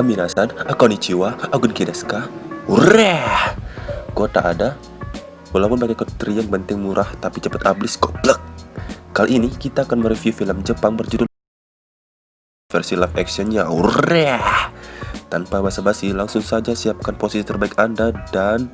Minasan, konnichiwa, genki desu ka? Ureh! Kok tak ada? Walaupun pakai kode yang penting murah tapi cepat habis, goblok. Kali ini kita akan mereview film Jepang berjudul versi live actionnya. Ureh! Tanpa basa-basi, langsung saja siapkan posisi terbaik Anda dan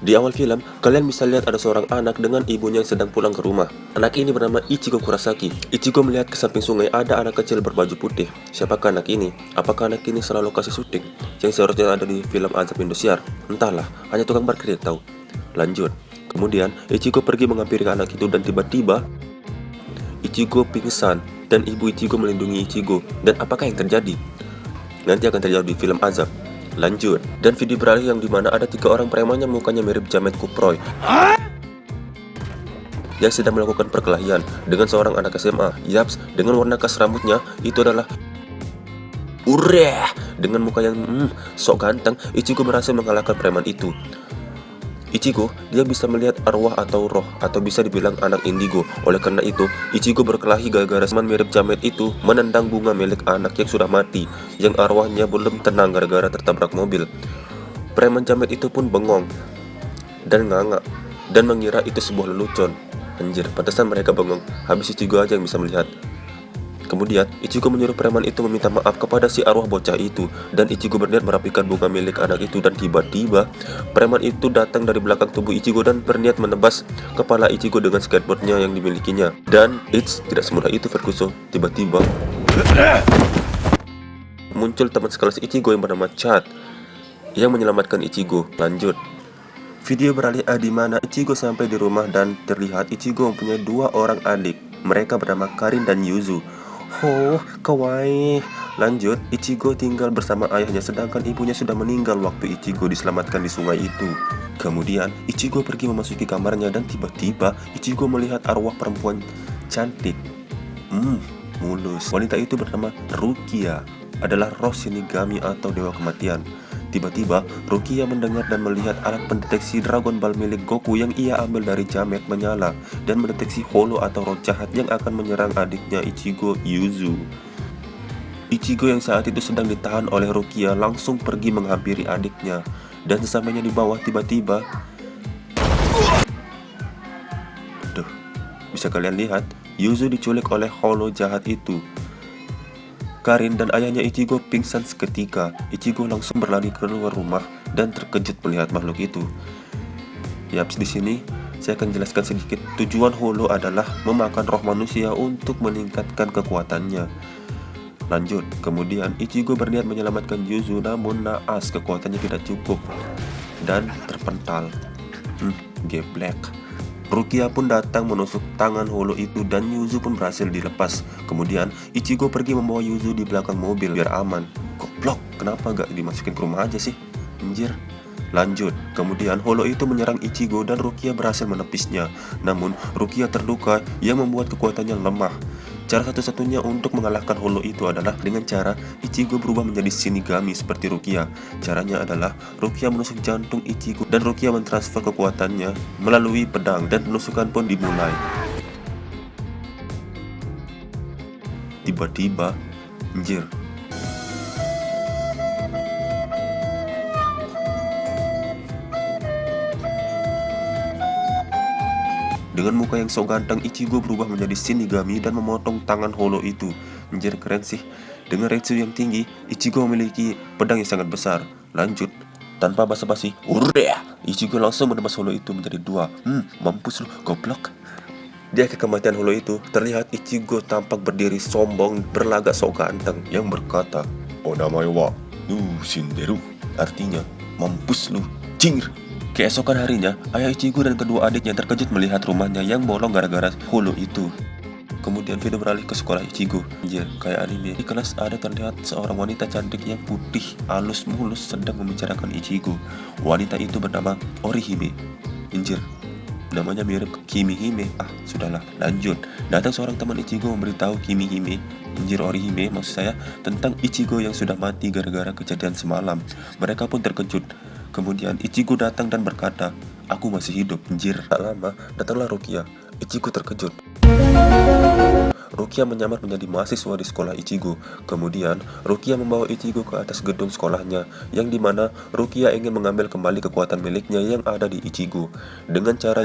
di awal film, kalian bisa lihat ada seorang anak dengan ibunya yang sedang pulang ke rumah. Anak ini bernama Ichigo Kurosaki. Ichigo melihat ke samping sungai ada anak kecil berbaju putih. Siapakah anak ini? Apakah anak ini selalu lokasi syuting yang seharusnya ada di film Azab Indosiar? Entahlah, hanya tukang parkir yang tahu. Lanjut. Kemudian, Ichigo pergi menghampiri anak itu dan tiba-tiba Ichigo pingsan dan ibu Ichigo melindungi Ichigo. Dan apakah yang terjadi? Nanti akan terjadi di film Azab. Lanjut, dan video beralih yang dimana ada 3 orang preman yang mukanya mirip Jamet Kuproy yang sedang melakukan perkelahian dengan seorang anak SMA. Yaps, dengan warna khas rambutnya itu adalah Ureh. Dengan muka yang sok ganteng, Ichigo berhasil mengalahkan preman itu. Ichigo, dia bisa melihat arwah atau roh, atau bisa dibilang anak indigo. Oleh karena itu, Ichigo berkelahi gara-gara teman mirip Jamet itu menendang bunga milik anak yang sudah mati, yang arwahnya belum tenang gara-gara tertabrak mobil. Preman Jamet itu pun bengong dan nganga dan mengira itu sebuah lelucon. Anjir, pantesan mereka bengong. Habis Ichigo aja yang bisa melihat. Kemudian, Ichigo menyuruh preman itu meminta maaf kepada si arwah bocah itu, dan Ichigo berniat merapikan bunga milik anak itu, dan tiba-tiba preman itu datang dari belakang tubuh Ichigo dan berniat menebas kepala Ichigo dengan skateboardnya yang dimilikinya. Dan tidak semudah itu Ferguson. Tiba-tiba muncul teman sekelas Ichigo yang bernama Chad yang menyelamatkan Ichigo. Lanjut. Video beralih di mana Ichigo sampai di rumah dan terlihat Ichigo mempunyai 2 orang adik. Mereka bernama Karin dan Yuzu. Oh, kawaii. Lanjut, Ichigo tinggal bersama ayahnya sedangkan ibunya sudah meninggal waktu Ichigo diselamatkan di sungai itu. Kemudian, Ichigo pergi memasuki kamarnya dan tiba-tiba Ichigo melihat arwah perempuan cantik. Mulus. Wanita itu bernama Rukia, adalah roh Shinigami atau dewa kematian. Tiba-tiba, Rukia mendengar dan melihat alat pendeteksi Dragon Ball milik Goku yang ia ambil dari Jamet menyala dan mendeteksi holo atau roh jahat yang akan menyerang adiknya Ichigo, Yuzu. Ichigo yang saat itu sedang ditahan oleh Rukia langsung pergi menghampiri adiknya, dan sesampainya di bawah tiba-tiba, bisa kalian lihat, Yuzu diculik oleh holo jahat itu. Karin dan ayahnya Ichigo pingsan seketika. Ichigo langsung berlari keluar rumah dan terkejut melihat makhluk itu. Yaps, di sini saya akan jelaskan sedikit. Tujuan holo adalah memakan roh manusia untuk meningkatkan kekuatannya. Lanjut, kemudian Ichigo berniat menyelamatkan Yuzu, namun naas kekuatannya tidak cukup dan terpental. Geblek. Rukia pun datang menusuk tangan holo itu dan Yuzu pun berhasil dilepas. Kemudian Ichigo pergi membawa Yuzu di belakang mobil biar aman. Goblok, kenapa gak dimasukin ke rumah aja sih? Anjir. Lanjut, kemudian holo itu menyerang Ichigo dan Rukia berhasil menepisnya. Namun Rukia terluka yang membuat kekuatannya lemah. Cara satu-satunya untuk mengalahkan holo itu adalah dengan cara Ichigo berubah menjadi Shinigami seperti Rukia. Caranya adalah Rukia menusuk jantung Ichigo dan Rukia mentransfer kekuatannya melalui pedang dan penusukan pun dimulai. Tiba-tiba, anjir. Dengan muka yang sok ganteng, Ichigo berubah menjadi Shinigami dan memotong tangan holo itu. Anjir, keren sih. Dengan Retsu yang tinggi, Ichigo memiliki pedang yang sangat besar. Lanjut, tanpa basa-basi, Ichigo langsung menebas holo itu menjadi 2. Mampus lu, goblok. Di akhir kematian holo itu, terlihat Ichigo tampak berdiri sombong, berlagak sok ganteng, yang berkata, "Onamae wa Shinderu." Artinya, mampus lu, cingir. Keesokan harinya, ayah Ichigo dan kedua adiknya terkejut melihat rumahnya yang bolong gara-gara holo itu. Kemudian video beralih ke sekolah Ichigo. Anjir, kayak anime. Di kelas ada terlihat seorang wanita cantik yang putih, halus mulus sedang membicarakan Ichigo. Wanita itu bernama Orihime. Anjir, namanya mirip Kimihime. Sudahlah, lanjut. Datang seorang teman Ichigo memberitahu Kimihime, Orihime maksud saya, tentang Ichigo yang sudah mati gara-gara kejadian semalam. Mereka pun terkejut. Kemudian Ichigo datang dan berkata, "Aku masih hidup, anjir." Tak lama, datanglah Rukia. Ichigo terkejut. Rukia menyamar menjadi mahasiswa di sekolah Ichigo. Kemudian, Rukia membawa Ichigo ke atas gedung sekolahnya, yang dimana Rukia ingin mengambil kembali kekuatan miliknya yang ada di Ichigo. Dengan cara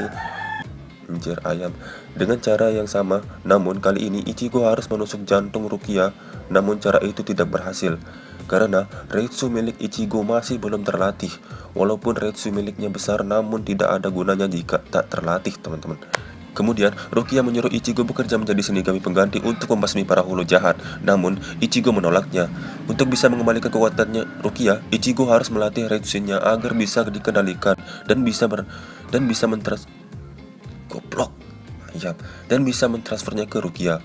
yang sama, namun kali ini Ichigo harus menusuk jantung Rukia, namun cara itu tidak berhasil. Karena Reitsu milik Ichigo masih belum terlatih. Walaupun Reitsu miliknya besar, namun tidak ada gunanya jika tak terlatih, teman-teman. Kemudian, Rukia menyuruh Ichigo bekerja menjadi Shinigami pengganti untuk membasmi para holo jahat. Namun, Ichigo menolaknya. Untuk bisa mengembalikan kekuatannya Rukia, Ichigo harus melatih Reitsu-nya agar bisa dikendalikan dan bisa mentransfernya ke Rukia.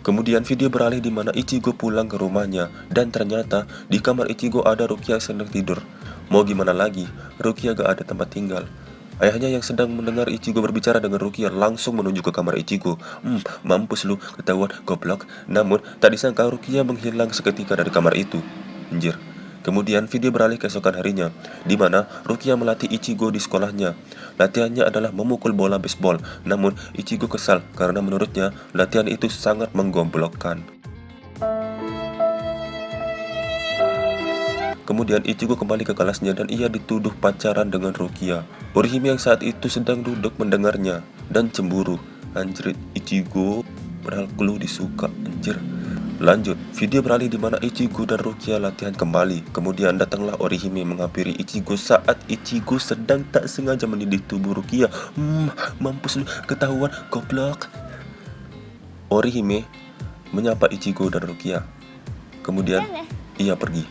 Kemudian video beralih di mana Ichigo pulang ke rumahnya, dan ternyata di kamar Ichigo ada Rukia sedang tidur. Mau gimana lagi, Rukia gak ada tempat tinggal. Ayahnya yang sedang mendengar Ichigo berbicara dengan Rukia langsung menuju ke kamar Ichigo. Mampus lu, ketahuan, goblok. Namun, tak disangka Rukia menghilang seketika dari kamar itu. Anjir. Kemudian video beralih keesokan harinya, di mana Rukia melatih Ichigo di sekolahnya. Latihannya adalah memukul bola baseball, namun Ichigo kesal karena menurutnya latihan itu sangat menggoblokkan. Kemudian Ichigo kembali ke kelasnya dan ia dituduh pacaran dengan Rukia. Orihime yang saat itu sedang duduk mendengarnya dan cemburu. Anjir, Ichigo padahal clue disuka, anjir. Lanjut, video beralih di mana Ichigo dan Rukia latihan kembali. Kemudian datanglah Orihime menghampiri Ichigo saat Ichigo sedang tak sengaja menindih tubuh Rukia. Mampus lu, ketahuan, goblok. Orihime menyapa Ichigo dan Rukia. Kemudian ia pergi.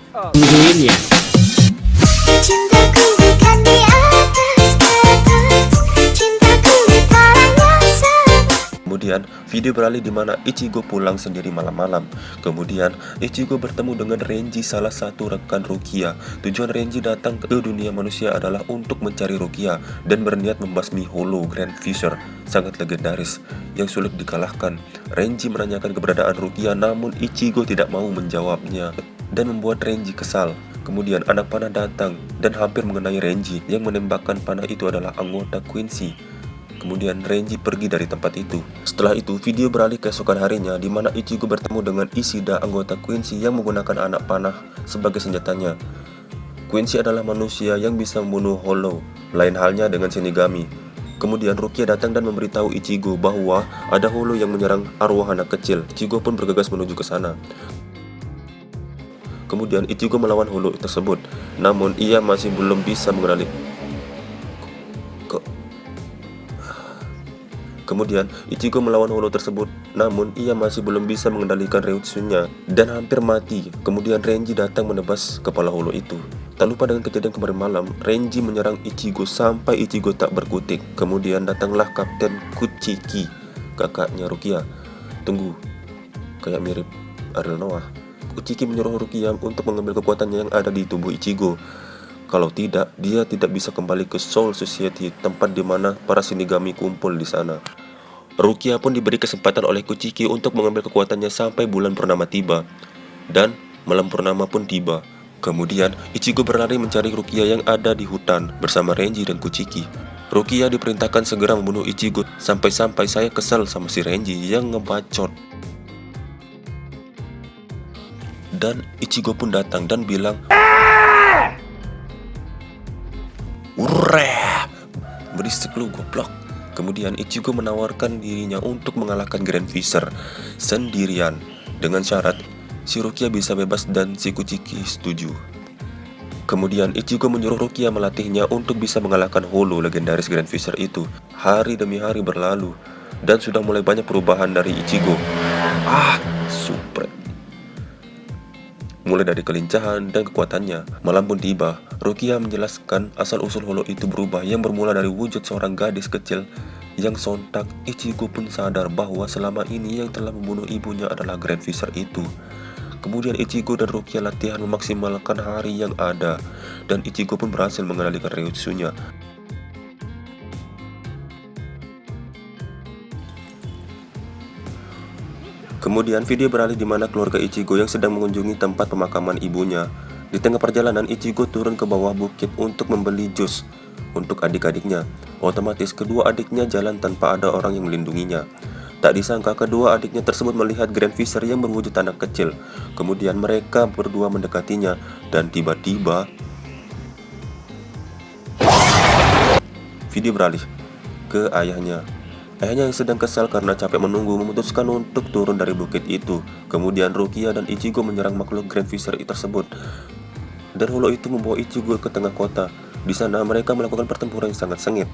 Cintaku bukan di atas kertas, cintaku di karangnya sama. Kemudian video beralih di mana Ichigo pulang sendiri malam-malam. Kemudian Ichigo bertemu dengan Renji, salah satu rekan Rukia. Tujuan Renji datang ke dunia manusia adalah untuk mencari Rukia dan berniat membasmi Holo Grand Fisher, sangat legendaris yang sulit dikalahkan. Renji menanyakan keberadaan Rukia, namun Ichigo tidak mau menjawabnya dan membuat Renji kesal. Kemudian anak panah datang dan hampir mengenai Renji. Yang menembakkan panah itu adalah anggota Quincy. Kemudian Renji pergi dari tempat itu. Setelah itu, video beralih keesokan harinya di mana Ichigo bertemu dengan Ishida, anggota Quincy yang menggunakan anak panah sebagai senjatanya. Quincy adalah manusia yang bisa membunuh Holo, lain halnya dengan Shinigami. Kemudian Rukia datang dan memberitahu Ichigo bahwa ada Holo yang menyerang arwah anak kecil. Ichigo pun bergegas menuju ke sana. Kemudian Ichigo melawan Holo tersebut, namun ia masih belum bisa mengendalikan. Kemudian Ichigo melawan Holo tersebut, namun ia masih belum bisa mengendalikan Reitsu-nya dan hampir mati. Kemudian Renji datang menebas kepala Holo itu. Tak lupa dengan kejadian kemarin malam, Renji menyerang Ichigo sampai Ichigo tak berkutik. Kemudian datanglah Kapten Kuchiki, kakaknya Rukia. Tunggu, kayak mirip Ariel Noah. Kuchiki menyuruh Rukia untuk mengambil kekuatannya yang ada di tubuh Ichigo. Kalau tidak, dia tidak bisa kembali ke Soul Society, tempat di mana para Shinigami kumpul di sana. Rukia pun diberi kesempatan oleh Kuchiki untuk mengambil kekuatannya sampai bulan purnama tiba. Dan malam purnama pun tiba. Kemudian, Ichigo berlari mencari Rukia yang ada di hutan bersama Renji dan Kuchiki. Rukia diperintahkan segera membunuh Ichigo. Sampai-sampai saya kesal sama si Renji yang ngebacot. Dan Ichigo pun datang dan bilang, "Ureh, berisik lu goblok." Kemudian Ichigo menawarkan dirinya untuk mengalahkan Grand Fisher sendirian dengan syarat si Rukia bisa bebas dan si Kuchiki setuju. Kemudian Ichigo menyuruh Rukia melatihnya untuk bisa mengalahkan Holo legendaris Grand Fisher itu. Hari demi hari berlalu dan sudah mulai banyak perubahan dari Ichigo. Supret. Mulai dari kelincahan dan kekuatannya. Malam pun tiba. Rukia menjelaskan asal-usul Holo itu berubah yang bermula dari wujud seorang gadis kecil yang sontak Ichigo pun sadar bahwa selama ini yang telah membunuh ibunya adalah Grand Fisher itu. Kemudian Ichigo dan Rukia latihan memaksimalkan hari yang ada dan Ichigo pun berhasil mengendalikan Reitsu-nya. Kemudian video beralih di mana keluarga Ichigo yang sedang mengunjungi tempat pemakaman ibunya. Di tengah perjalanan, Ichigo turun ke bawah bukit untuk membeli jus untuk adik-adiknya. Otomatis kedua adiknya jalan tanpa ada orang yang melindunginya. Tak disangka kedua adiknya tersebut melihat Grand Fisher yang berwujud anak kecil. Kemudian mereka berdua mendekatinya dan tiba-tiba video beralih ke ayahnya. Ayahnya yang sedang kesal karena capek menunggu memutuskan untuk turun dari bukit itu. Kemudian Rukia dan Ichigo menyerang makhluk Grand Fisher tersebut. Dan holo itu membawa Ichigo ke tengah kota. Di sana mereka melakukan pertempuran yang sangat sengit.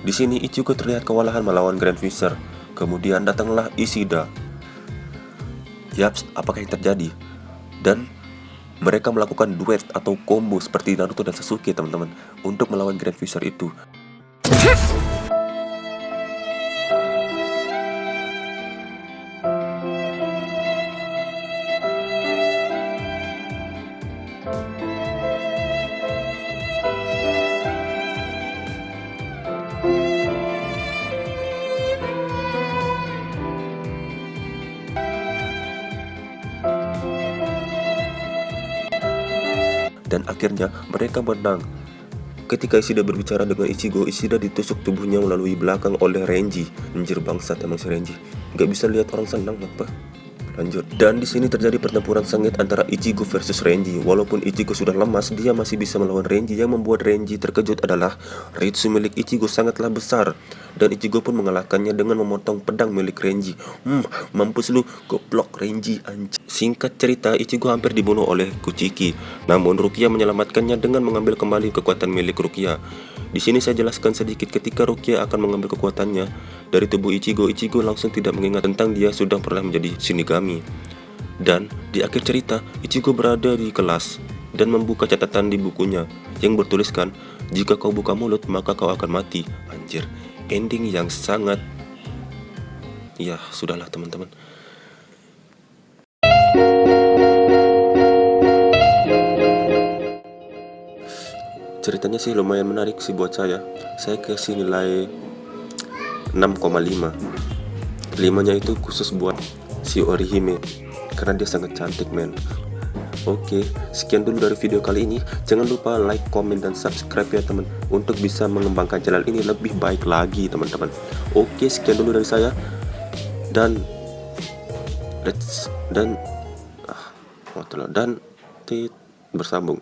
Di sini Ichigo terlihat kewalahan melawan Grand Fisher. Kemudian datanglah Ishida. Yaps, apakah yang terjadi? Dan mereka melakukan duet atau combo seperti Naruto dan Sasuke, teman-teman, untuk melawan Grand Fisher itu. Dan akhirnya mereka menang. Ketika Ishida berbicara dengan Ichigo, Ishida ditusuk tubuhnya melalui belakang oleh Renji. Anjir, bangsat emang si Renji. Gak bisa lihat orang senang apa. Lanjut. Dan di sini terjadi pertempuran sengit antara Ichigo versus Renji. Walaupun Ichigo sudah lemas, dia masih bisa melawan Renji. Yang membuat Renji terkejut adalah Ritsu milik Ichigo sangatlah besar. Dan Ichigo pun mengalahkannya dengan memotong pedang milik Renji. Mampus lu, goblok Renji, anjir. Singkat cerita, Ichigo hampir dibunuh oleh Kuchiki. Namun Rukia menyelamatkannya dengan mengambil kembali kekuatan milik Rukia. Di sini saya jelaskan sedikit, ketika Rukia akan mengambil kekuatannya dari tubuh Ichigo, Ichigo langsung tidak mengingat tentang dia sudah pernah menjadi Shinigami. Dan di akhir cerita, Ichigo berada di kelas dan membuka catatan di bukunya yang bertuliskan, jika kau buka mulut maka kau akan mati. Anjir, ending yang sangat... Ya, sudahlah teman-teman. Ceritanya sih lumayan menarik sih buat saya. Saya kasih nilai 6,5. 5-nya itu khusus buat si Orihime karena dia sangat cantik, men. Oke, sekian dulu dari video kali ini. Jangan lupa like, komen, dan subscribe ya teman, untuk bisa mengembangkan channel ini lebih baik lagi, teman-teman. Oke, sekian dulu dari saya. Dan bersambung.